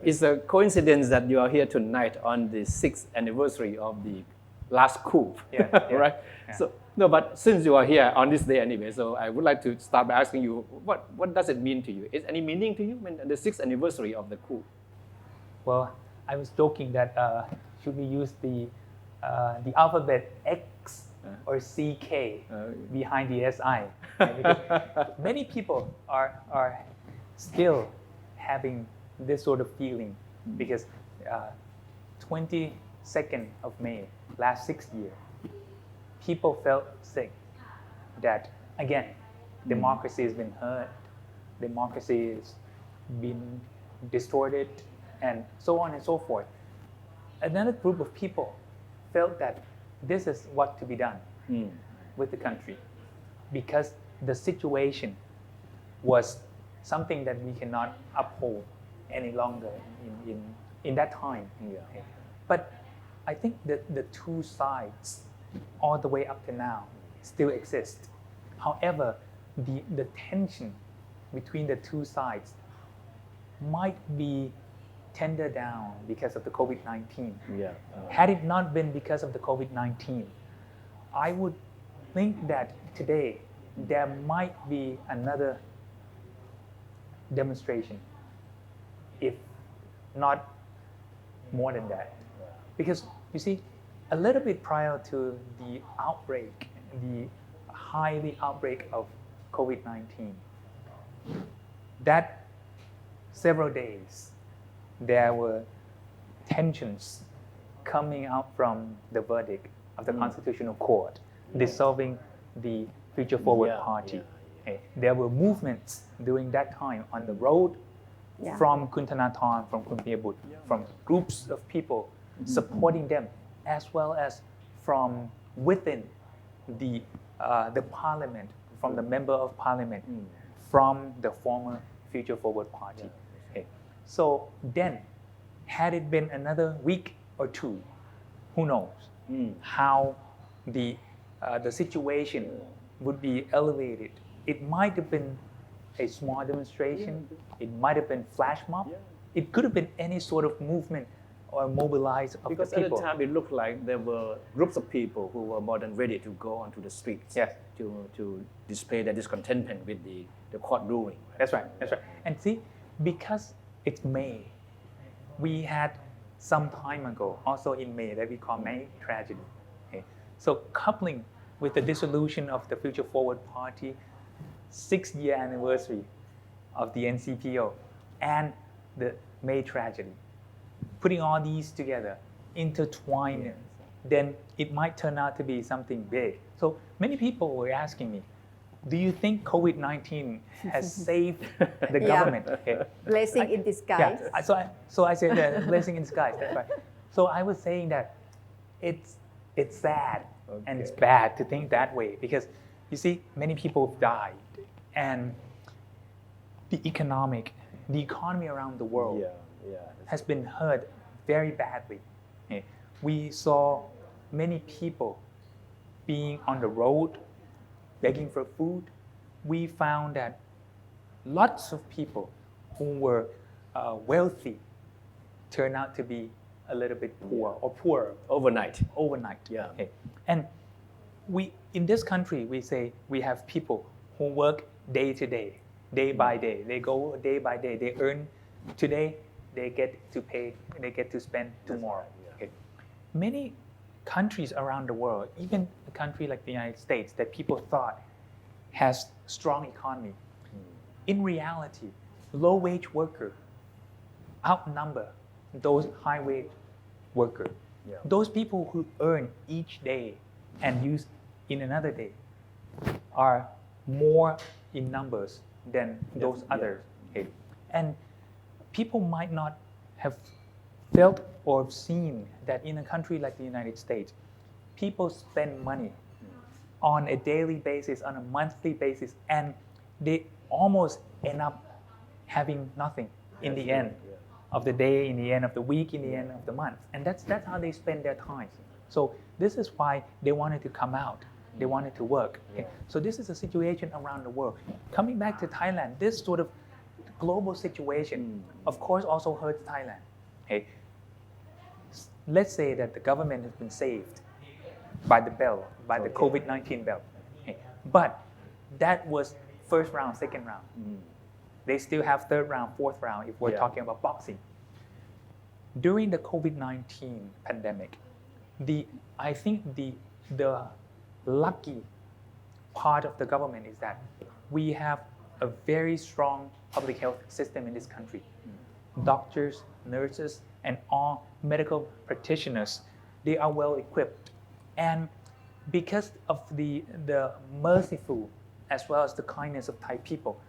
it's a coincidence that you are here tonight on the 6th anniversary of the last coup, right? Yeah. So no, but since you are here on this day anyway, so I would like to start by asking you, what does it mean to you? Is any meaning to you when the 6th anniversary of the coup? Well, I was joking that should we use the alphabet X or CK behind the SI? Because many people are still having this sort of feeling because 22nd of May last 6 years, people felt sick that again democracy has been hurt, democracy has been distorted, and so on and so forth. Another group of people felt that this is what to be done with the country because the situation was something that we cannot uphold any longer in that time. Yeah. But I think that the two sides all the way up to now still exist. However, the tension between the two sides might be tender down because of the COVID-19. Yeah. Had it not been because of the COVID-19, I would think that today there might be another demonstration, if not more than that. Because you see, a little bit prior to the outbreak, the highly outbreak of COVID-19, that several days, there were tensions coming out from the verdict of the Constitutional Court dissolving the Future Forward Party. There were movements during that time on the road from Kun Thanathorn, from Kun Piyabut, from groups of people supporting them, as well as from within the parliament, from the member of parliament, from the former Future Forward Party. So then, had it been another week or two, who knows how the situation would be elevated. It might have been a small demonstration. It might have been flash mob. It could have been any sort of movement or mobilize of because the people. At the time it looked like there were groups of people who were more than ready to go onto the streets to display their discontentment with the court ruling. That's right. And see, because it's May, we had some time ago, also in May, that we call May tragedy. So coupling with the dissolution of the Future Forward Party, 6-year anniversary of the NCPO, and the May tragedy, putting all these together, intertwined, then it might turn out to be something big. So many people were asking me, do you think COVID-19 has saved the government? Blessing in disguise. So I said that blessing in disguise. That's right. So I was saying that it's sad and it's bad to think that way because you see many people have died and the economy around the world has been hurt very badly. We saw many people being on the road begging for food. We found that lots of people who were wealthy turned out to be a little bit poor or poorer overnight. And we in this country we say we have people who work day to day, day by day. They go day by day. They earn today. They get to pay. They get to spend tomorrow. Many countries around the world, even a country like the United States that people thought has strong economy, in reality, low-wage workers outnumber those high-wage workers. Those people who earn each day and use in another day are more in numbers than those others. And people might not have felt or seen that in a country like the United States, people spend money on a daily basis, on a monthly basis, and they almost end up having nothing in the end of the day, in the end of the week, in the end of the month. And that's how they spend their time. So this is why they wanted to come out. They wanted to work. So this is a situation around the world. Coming back to Thailand, this sort of global situation, of course, also hurts Thailand. Okay? Let's say that the government has been saved by the bell, by the COVID-19 bell. Okay? But that was first round, second round. They still have third round, fourth round if we're talking about boxing. During the COVID-19 pandemic, I think the lucky part of the government is that we have a very strong public health system in this country. Doctors, nurses, and all medical practitioners, they are well equipped. And because of the merciful as well as the kindness of Thai people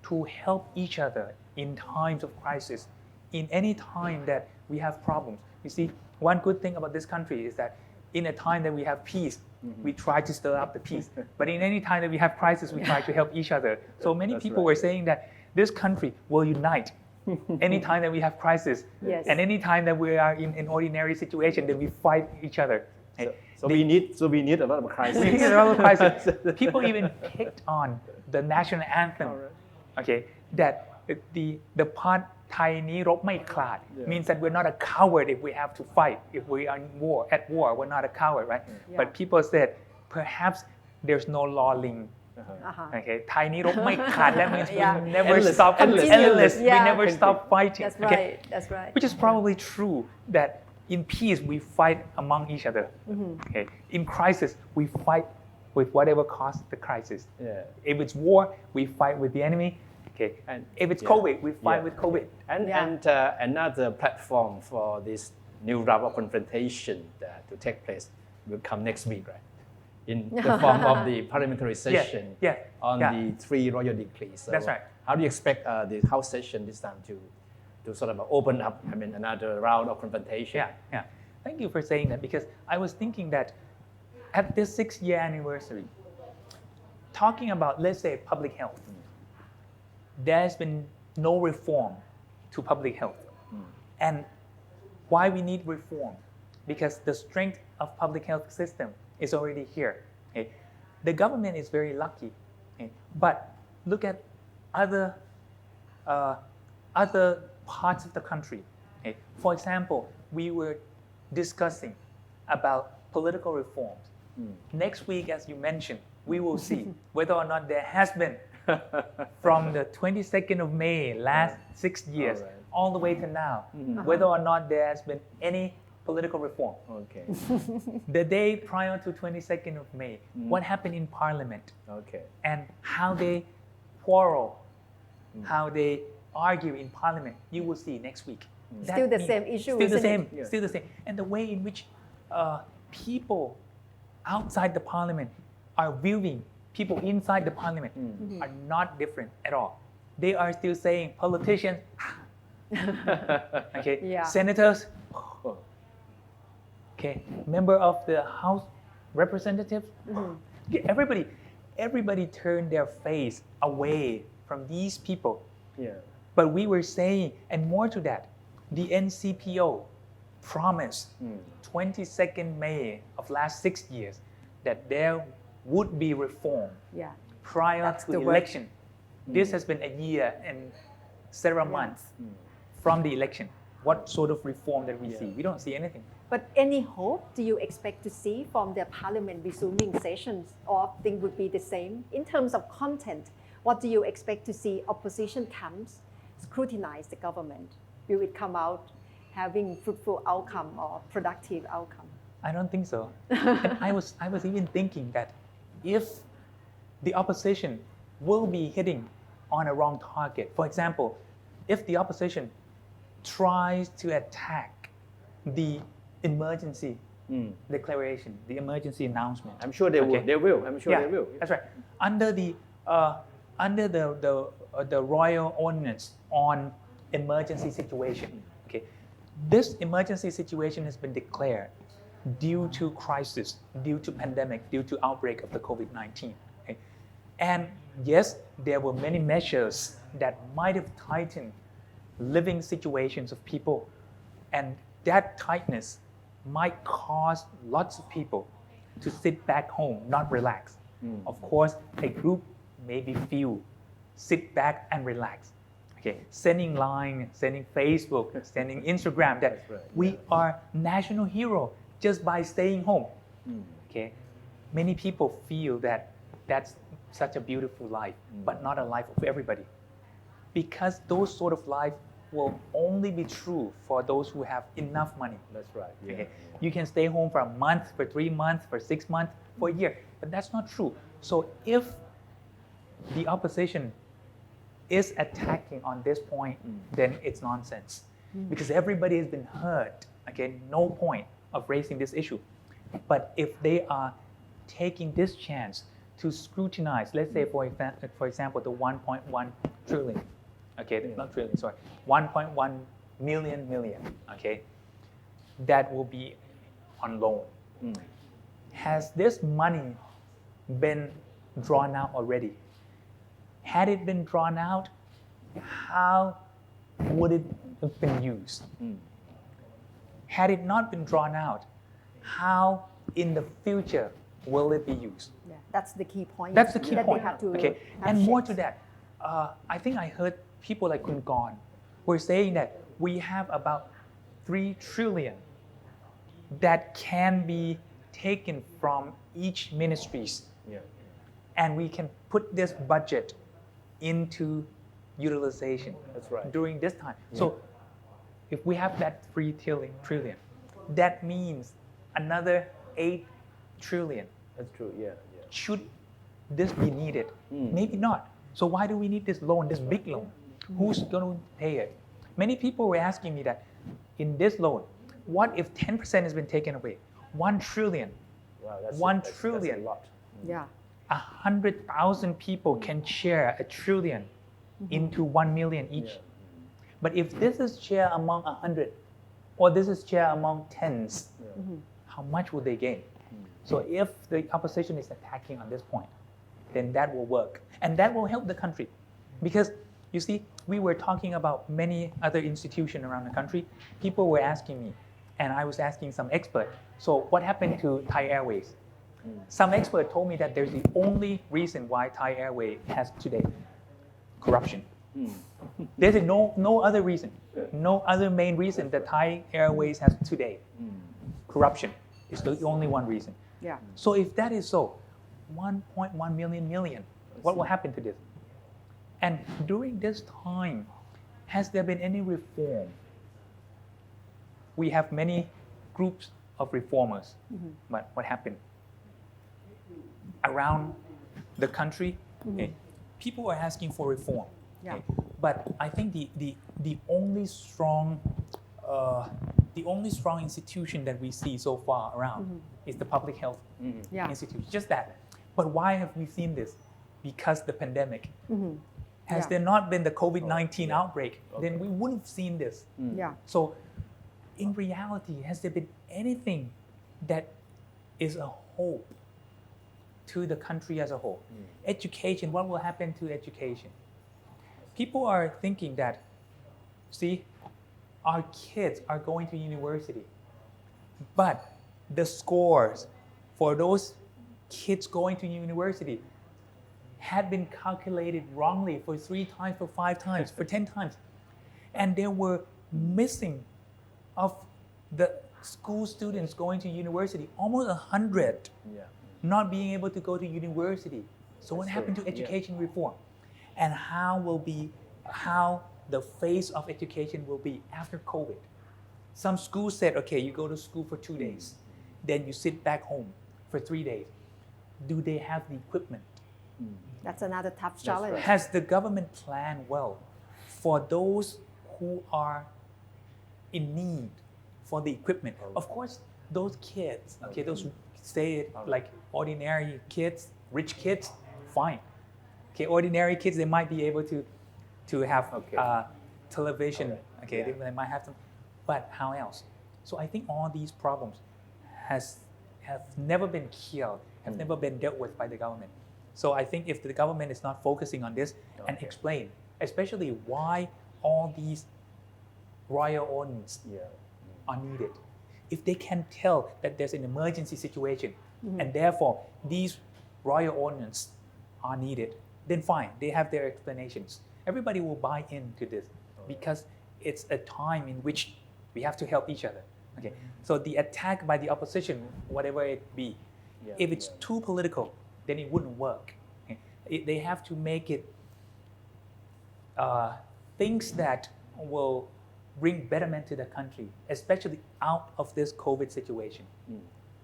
to help each other in times of crisis, in any time that we have problems. You see, one good thing about this country is that in a time that we have peace, we try to stir up the peace. But in any time that we have crisis, we try to help each other. So many people were saying that this country will unite any time that we have crisis. Yes. And any time that we are in an ordinary situation, then we fight each other. So we need a lot of crisis. We need a lot of crisis. People even picked on the national anthem. Okay, that the part Thai ni rop mai khlad means that we're not a coward if we have to fight. If we are at war, we're not a coward, right? Yeah. But people said perhaps there's no lawling. Okay, Thai ni rop mai khlad. That means we never stop. Endless. We never stop fighting. That's right. Okay? That's right. Which is probably true that in peace we fight among each other. Okay, in crisis we fight with whatever caused the crisis. If it's war, we fight with the enemy. Okay, and if it's COVID, we fight with COVID. And another platform for this new round of confrontation to take place will come next week, right? In the form of the parliamentary session on the 3 royal decrees. So that's right. How do you expect the House session this time to sort of open up? Another round of confrontation. Yeah. Thank you for saying that, because I was thinking that at this 6-year anniversary, talking about, let's say, public health, there's been no reform to public health. And why we need reform? Because the strength of public health system is already here. Okay? The government is very lucky. Okay? But look at other parts of the country. Okay? For example, we were discussing about political reforms. Next week, as you mentioned, we will see whether or not there has been from the 22nd of May last 6 years all the way to now, whether or not there has been any political reform. Okay. The day prior to 22nd of May, what happened in Parliament, and how they quarrel, how they argue in Parliament, you will see next week. Still the same issue. Still the isn't same. it? Yeah. Still the same. And the way in which people outside the Parliament are viewing people inside the Parliament are not different at all. They are still saying politicians, senators, member of the House Representatives. Everybody turned their face away from these people. But we were saying, and more to that, the NCPO promised 22nd May of last 6 years that there would be reform prior to the election. This has been a year and several months from the election. What sort of reform that we see? We don't see anything. But any hope do you expect to see from the parliament resuming sessions, or things would be the same? In terms of content, what do you expect to see? Opposition comes, scrutinize the government. Will it come out having fruitful outcome or productive outcome? I don't think so. And I was even thinking that if the opposition will be hitting on a wrong target, for example, if the opposition tries to attack the emergency declaration, the emergency announcement, I'm sure they will. They will. I'm sure they will. That's right. Under the royal ordinance on emergency situation, this emergency situation has been declared due to crisis, due to pandemic, due to outbreak of the COVID-19. And yes, there were many measures that might have tightened living situations of people, and that tightness might cause lots of people to sit back home, not relax. Of course, a group, maybe few, sit back and relax. Okay, sending line, sending Facebook, sending Instagram that That's right, we are national hero just by staying home. Okay, many people feel that that's such a beautiful life, but not a life of everybody. Because those sort of life will only be true for those who have enough money. That's right. Yeah. Okay? You can stay home for a month, for 3 months, for 6 months, for a year, but that's not true. So if the opposition is attacking on this point, then it's nonsense. Because everybody has been hurt. Okay, no point of raising this issue. But if they are taking this chance to scrutinize, let's say for example, the 1.1 trillion, okay, not trillion, sorry, 1.1 million, okay, that will be on loan. Has this money been drawn out already? Had it been drawn out, how would it have been used? Had it not been drawn out, how in the future will it be used? Yeah, that's the key point. That's the key that point. They have to Okay, and more to that, I think I heard people like Kun Gorn were saying that we have about 3 trillion that can be taken from each ministries, and we can put this budget into utilization. That's right. During this time. So if we have that 3 trillion, that means another 8 trillion. That's true. Yeah. Should this be needed? Maybe not. So why do we need this loan, this big loan? Who's going to pay it? Many people were asking me that in this loan, what if 10% has been taken away? 1 trillion. Wow, that's trillion. a lot. Yeah. 100,000 people can share 1 trillion into 1 million each. Yeah. But if this is shared among 100, or this is shared among tens, how much will they gain? So if the opposition is attacking on this point, then that will work. And that will help the country. Because, you see, we were talking about many other institutions around the country. People were asking me, and I was asking some expert, so what happened to Thai Airways? Some expert told me that there's the only reason why Thai Airways has today corruption. There's no other reason, no other main reason that Thai Airways has today. Corruption is the only one reason. Yeah. So if that is so, 1.1 million, what will happen to this? And during this time, has there been any reform? We have many groups of reformers, but what happened? Around the country, people are asking for reform. Yeah. But I think the only strong institution that we see so far around is the public health institution. Just that. But why have we seen this? Because the pandemic. Has there not been the COVID-19 outbreak, then we wouldn't have seen this. Yeah. So in reality, has there been anything that is a hope to the country as a whole? Education, what will happen to education? People are thinking that, see, our kids are going to university, but the scores for those kids going to university had been calculated wrongly for 3 times, for 5 times, for 10 times. And there were missing of the school students going to university, almost 100 not being able to go to university. So what happened to education reform? And how the face of education will be after COVID. Some schools said, okay, you go to school for 2 days, then you sit back home for 3 days. Do they have the equipment? That's another tough challenge. right. Has the government planned well for those who are in need for the equipment? Of course, those kids, okay, those say it like ordinary kids, rich kids, fine. Okay, ordinary kids, they might be able to have television. Okay, they might have them, but how else? So I think all these problems have never been killed, have never been dealt with by the government. So I think if the government is not focusing on this and explain, especially why all these royal ordinance are needed, if they can tell that there's an emergency situation and therefore these royal ordinance are needed, then fine, they have their explanations. everybody will buy into this because it's a time in which we have to help each other. Okay, so the attack by the opposition, whatever it be, if it's too political, then it wouldn't work. Okay? They have to make it things that will bring betterment to the country, especially out of this COVID situation.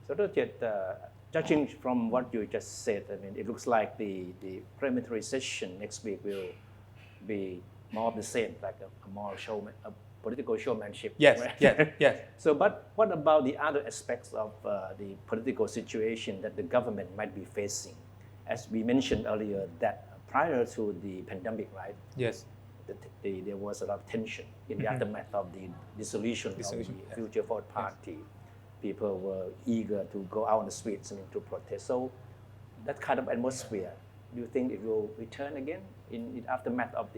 So judging from what you just said, I mean, it looks like the parliamentary session next week will be more of the same, like a more political showmanship. Yes, right? yes. So, but what about the other aspects of the political situation that the government might be facing? As we mentioned earlier, that prior to the pandemic, right? Yes. There was a lot of tension in the aftermath of the dissolution of the Future Forward Party. People were eager to go out on the streets and to protest. So that kind of atmosphere, do you think it will return again in the aftermath of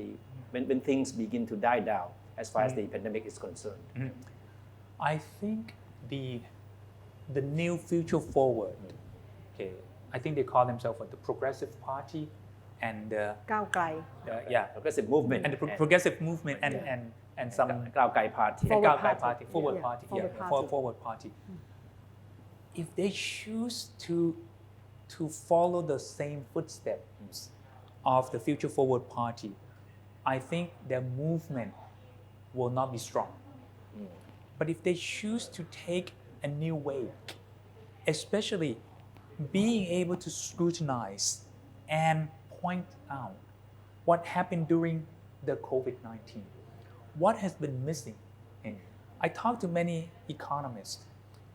when things begin to die down as far as the pandemic is concerned? I think the new Future Forward, okay, I think they call themselves the Progressive Party and ก้าวไกล Progressive movement and the Progressive Movement and some ก้าวไกล Party Forward Forward Party. Forward Yeah, Party, Forward yeah, Party. Forward Party. If they choose to follow the same footsteps of the Future Forward Party, I think their movement will not be strong. But if they choose to take a new way, especially being able to scrutinize and point out what happened during the COVID-19, what has been missing. I talked to many economists.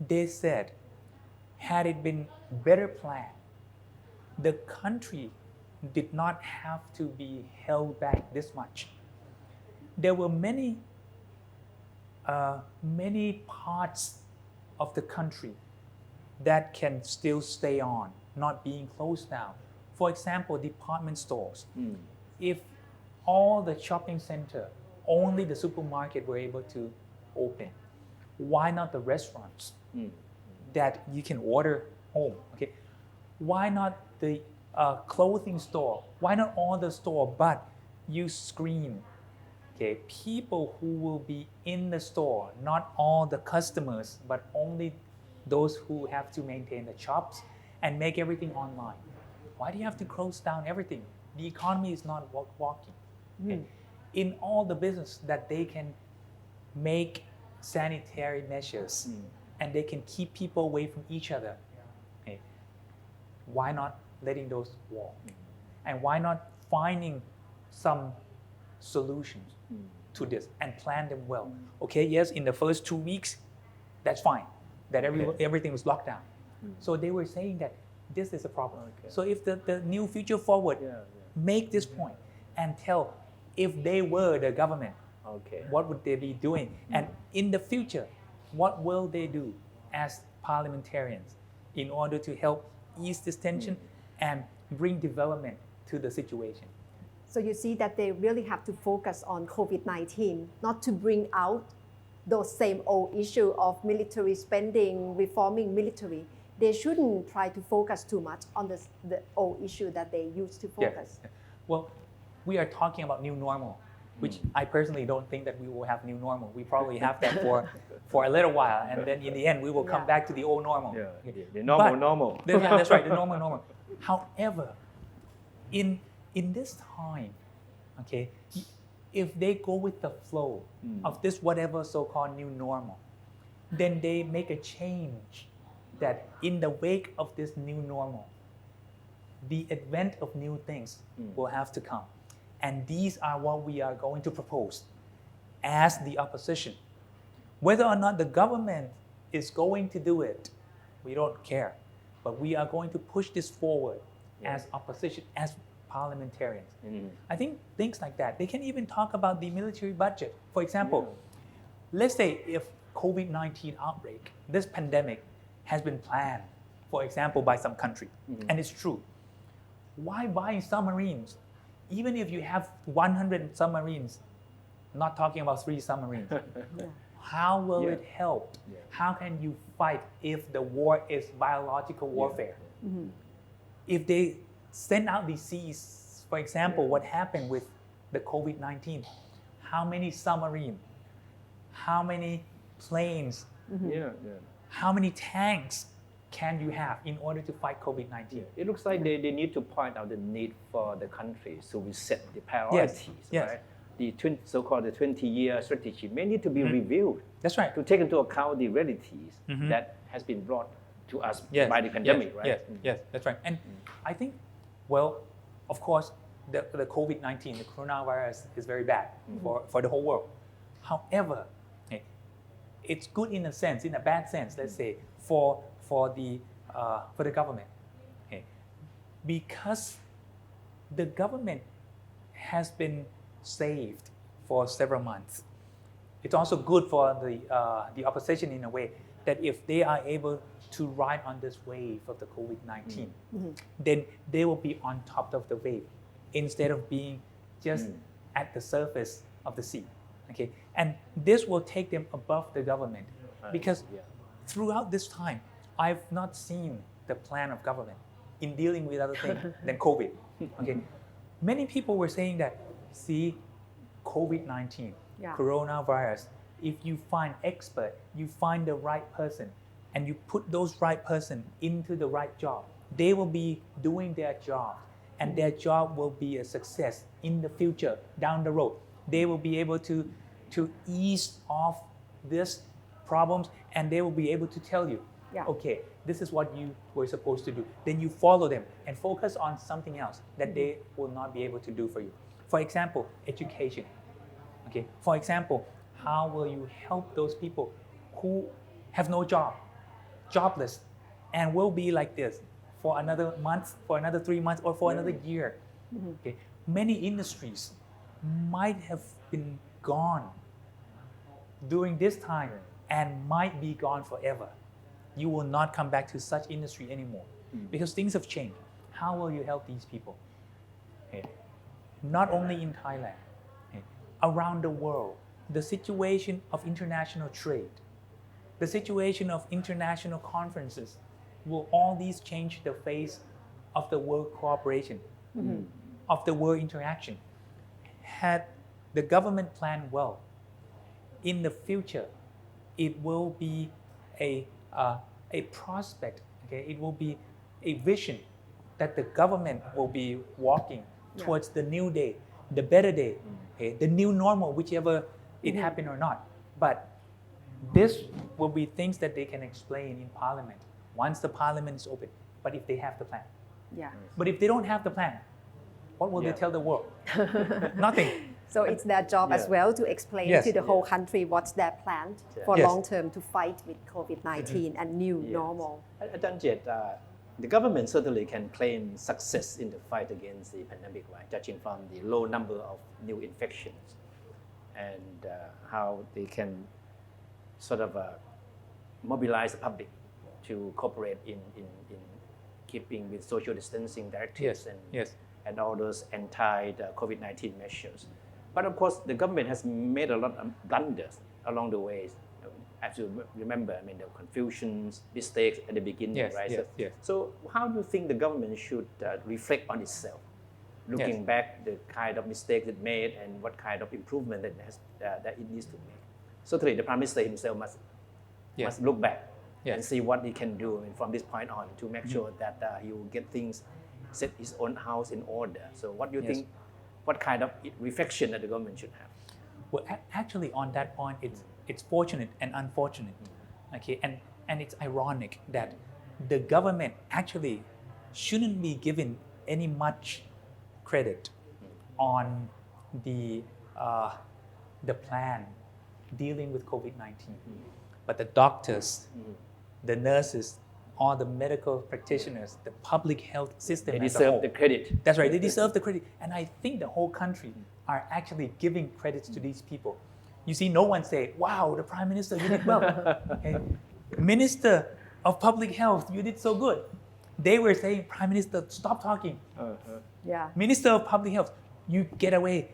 They said, had it been better planned, the country did not have to be held back this much. There were many parts of the country that can still stay on, not being closed down. For example, department stores. If all the shopping center, only the supermarket were able to open, why not the restaurants that you can order home? Okay, why not the clothing store? Why not all the store, but you screen? Okay, people who will be in the store, not all the customers, but only those who have to maintain the shops and make everything online. Why do you have to close down everything? The economy is not walking. Okay? In all the business that they can make sanitary measures and they can keep people away from each other, okay? Why not letting those walk? And why not finding some solutions to this and plan them well? Okay, yes, in the first 2 weeks, that's fine, that everything was locked down. So they were saying that this is a problem. So if the new Future Forward make this point and tell if they were the government, what would they be doing? And in the future, what will they do as parliamentarians in order to help ease this tension and bring development to the situation? So you see that they really have to focus on COVID-19, not to bring out those same old issue of military spending, reforming military. They shouldn't try to focus too much on the old issue that they used to focus. Yeah. Well, we are talking about new normal, which I personally don't think that we will have new normal. We probably have that for a little while, and then in the end, we will come back to the old normal. The normal. That's right, the normal. However, in this time, okay, if they go with the flow of this whatever so-called new normal, then they make a change that in the wake of this new normal, the advent of new things will have to come. And these are what we are going to propose as the opposition. Whether or not the government is going to do it, we don't care. But we are going to push this forward as opposition, as parliamentarians. I think things like that. They can even talk about the military budget. For example, let's say if COVID-19 outbreak, this pandemic has been planned, for example, by some country, and it's true. Why buy submarines? Even if you have 100 submarines, not talking about 3 submarines, how will it help? How can you fight if the war is biological warfare? If they send out these seas, for example, what happened with the COVID-19, how many submarines, how many planes, how many tanks can you have in order to fight COVID-19? It looks like they need to point out the need for the country to reset the priorities, right? The so-called the 20-year strategy may need to be reviewed. That's right. To take into account the realities that has been brought to us by the pandemic, right? Yes, that's right. And I think, well, of course, the COVID-19, the coronavirus is very bad for the whole world. However, it's good in a sense, in a bad sense, let's say, for the government, because the government has been saved for several months. It's also good for the opposition in a way that if they are able to ride on this wave of the COVID-19, then they will be on top of the wave instead of being just at the surface of the sea. Okay, and this will take them above the government because throughout this time, I've not seen the plan of government in dealing with other things than COVID. Okay, many people were saying that, see, COVID-19, coronavirus, if you find expert, you find the right person, and you put those right person into the right job, they will be doing their job, and their job will be a success in the future, down the road. They will be able to ease off these problems, and they will be able to tell you, okay, this is what you were supposed to do. Then you follow them and focus on something else that they will not be able to do for you. For example, education. Okay. For example, how will you help those people who have no job, jobless, and will be like this for another month, for another 3 months, or for another year? Okay. Many industries might have been gone during this time and might be gone forever. You will not come back to such industry anymore because things have changed. How will you help these people? Okay. Not only in Thailand, around the world, the situation of international trade, the situation of international conferences, will all these change the face of the world cooperation, of the world interaction? Had the government planned well, in the future, it will be a prospect, okay? It will be a vision that the government will be walking towards the new day, the better day, okay? The new normal, whichever it happened or not. But this will be things that they can explain in Parliament once the Parliament is open. But if they have the plan. But if they don't have the plan, what will they tell the world? Nothing. So it's their job as well to explain to the whole country what's their plan for long term to fight with COVID-19 and new normal. Jade, the government certainly can claim success in the fight against the pandemic, right? Judging from the low number of new infections and how they can sort of mobilize the public to cooperate in keeping with social distancing directives and all those anti-COVID-19 measures. But of course, the government has made a lot of blunders along the way. As you remember, I mean, the confusions, mistakes at the beginning, right? So how do you think the government should reflect on itself, looking back the kind of mistakes it made and what kind of improvement that it needs to make? Certainly, the Prime Minister himself must look back and see what he can do from this point on to make sure that he will get things, set his own house in order. So what do you think? What kind of reflection that the government should have? Well, actually, on that point, it's fortunate and unfortunate, okay, and it's ironic that the government actually shouldn't be given any much credit on the plan dealing with COVID-19, but the doctors, the nurses, all the medical practitioners, the public health system they deserve the credit. That's right, they deserve the credit. And I think the whole country are actually giving credits to these people. You see, no one say, wow, the Prime Minister, you did well. Okay. Minister of Public Health, you did so good. They were saying, Prime Minister, stop talking. Minister of Public Health, you get away.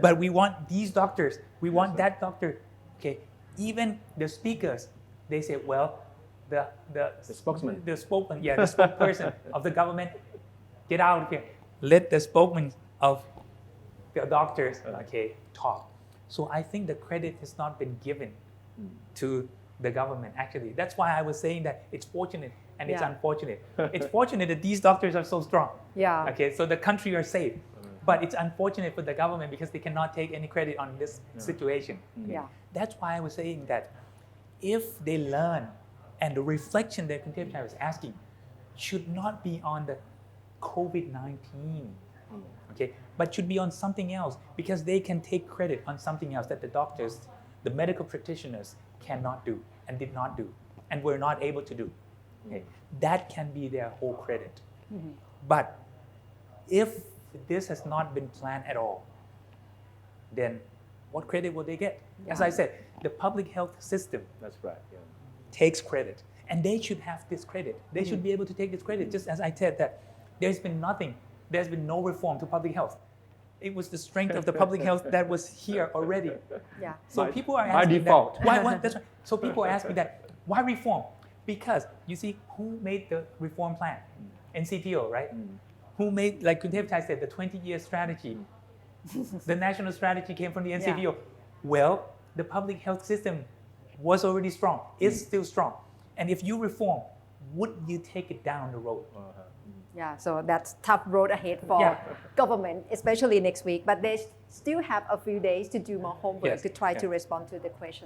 But we want these doctors, we want that doctor. Okay. Even the speakers, they say, well, the spokesman, the spokesperson of the government, get out of here. Let the spokesman of the doctors, okay, talk. So I think the credit has not been given to the government, actually. That's why I was saying that it's fortunate and it's unfortunate. It's fortunate that these doctors are so strong. Yeah. Okay, so the country are safe. But it's unfortunate for the government because they cannot take any credit on this situation. Yeah. That's why I was saying that if they learn, and the reflection that Kuntev Chai was asking should not be on the COVID-19, okay, but should be on something else, because they can take credit on something else that the doctors, the medical practitioners cannot do and did not do and were not able to do. Okay. That can be their whole credit. But if this has not been planned at all, then what credit will they get? As I said, the public health system That's right. Yeah. takes credit, and they should have this credit. They should be able to take this credit, just as I said that there's been no reform to public health. It was the strength of the public health that was here already. Yeah. So people are by asking default. that, why, that's right. So people are asking that, why reform? Because you see, who made the reform plan? NCTO, right? Who made, like Kuntev Chai said, the 20-year strategy. The national strategy came from the NCTO. Yeah. Well, the public health system was already strong. It's still strong. And if you reform, would you take it down the road? Yeah, so that's tough road ahead for government, especially next week. But they still have a few days to do more homework Yes. to try to respond to the question.